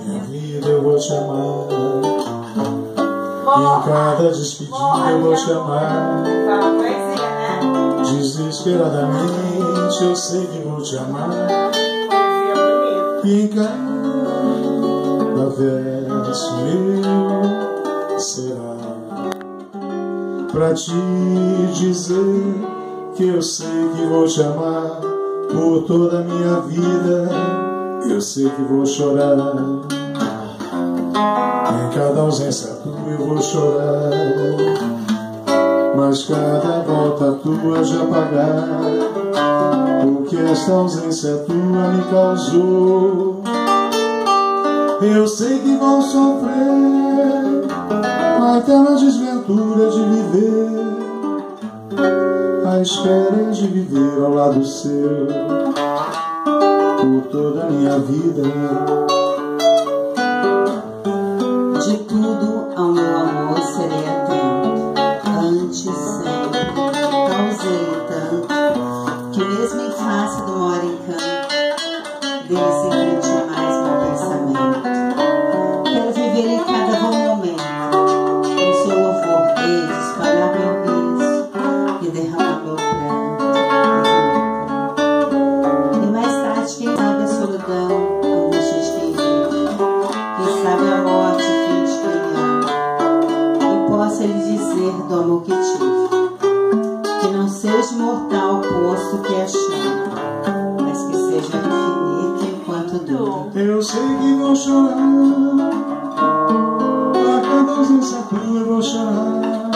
minha vida eu vou te amar. Em cada despedida eu vou te amar. Desesperadamente eu sei que vou te amar. E em cada verso meu será pra te dizer que eu sei que vou te amar por toda a minha vida. Eu sei que vou chorar. Em cada ausência tua eu vou chorar, mas cada volta tua já pagar o que esta ausência tua me causou. Eu sei que vou sofrer aquela desventura de viver à espera de viver ao lado seu por toda a minha vida. De tudo ao meu amor serei atento, antes, sempre, causei tanto, que mesmo em face do maior encanto, dele se grande mais meu pensamento. Quero viver em cada bom momento, em seu louvor hei de espalhar meu riso e derramar meu pranto. E mais tarde, quem sabe a solidão, a angústia de quem vive, quem sabe a morte, fim de quem ama, e possa lhe dizer do amor que tive, que não seja mortal o poço que é chama, mas que seja infinito enquanto dura. Eu sei que vou chorar, a cada ausência tua eu vou chorar,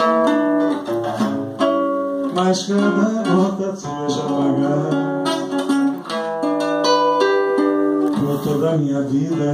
mas cada volta tua já pagar por toda a minha vida.